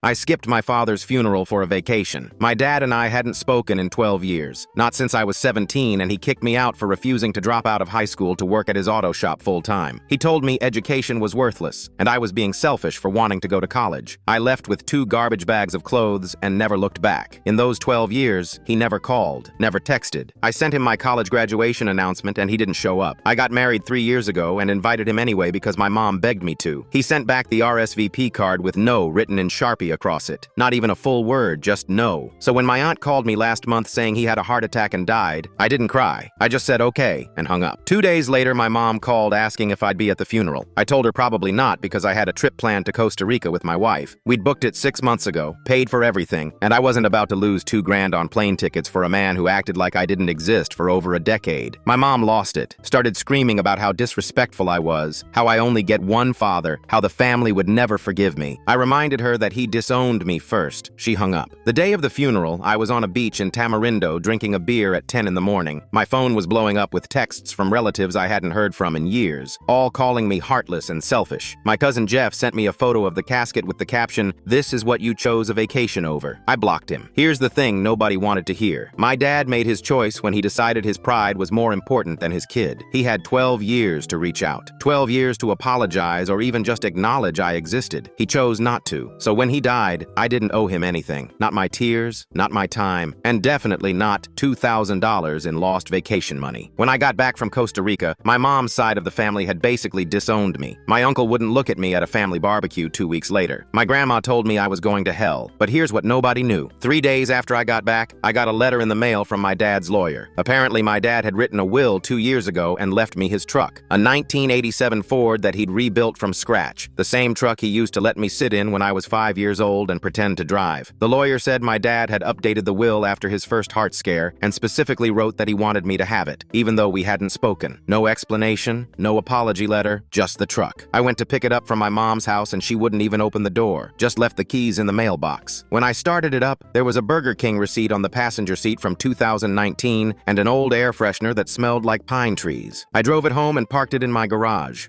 I skipped my father's funeral for a vacation. My dad and I hadn't spoken in 12 years. Not since I was 17, and he kicked me out for refusing to drop out of high school to work at his auto shop full-time. He told me education was worthless, and I was being selfish for wanting to go to college. I left with 2 garbage bags of clothes and never looked back. In those 12 years, he never called, never texted. I sent him my college graduation announcement and he didn't show up. I got married 3 years ago and invited him anyway because my mom begged me to. He sent back the RSVP card with no written in Sharpie across it. Not even a full word, just no. So when my aunt called me last month saying he had a heart attack and died, I didn't cry. I just said okay and hung up. 2 days later, my mom called asking if I'd be at the funeral. I told her probably not because I had a trip planned to Costa Rica with my wife. We'd booked it 6 months ago, paid for everything, and I wasn't about to lose $2,000 on plane tickets for a man who acted like I didn't exist for over a decade. My mom lost it, started screaming about how disrespectful I was, how I only get one father, how the family would never forgive me. I reminded her that he disowned me first. She hung up. The day of the funeral, I was on a beach in Tamarindo drinking a beer at 10 in the morning. My phone was blowing up with texts from relatives I hadn't heard from in years, all calling me heartless and selfish. My cousin Jeff sent me a photo of the casket with the caption, "This is what you chose a vacation over." I blocked him. Here's the thing nobody wanted to hear. My dad made his choice when he decided his pride was more important than his kid. He had 12 years to reach out, 12 years to apologize or even just acknowledge I existed. He chose not to. So when he died, I didn't owe him anything. Not my tears, not my time, and definitely not $2,000 in lost vacation money. When I got back from Costa Rica, my mom's side of the family had basically disowned me. My uncle wouldn't look at me at a family barbecue 2 weeks later. My grandma told me I was going to hell. But here's what nobody knew. 3 days after I got back, I got a letter in the mail from my dad's lawyer. Apparently, my dad had written a will 2 years ago and left me his truck, a 1987 Ford that he'd rebuilt from scratch, the same truck he used to let me sit in when I was 5 years old and pretend to drive. The lawyer said my dad had updated the will after his first heart scare and specifically wrote that he wanted me to have it, even though we hadn't spoken. No explanation, no apology letter, just the truck. I went to pick it up from my mom's house and she wouldn't even open the door, just left the keys in the mailbox. When I started it up, there was a Burger King receipt on the passenger seat from 2019 and an old air freshener that smelled like pine trees. I drove it home and parked it in my garage.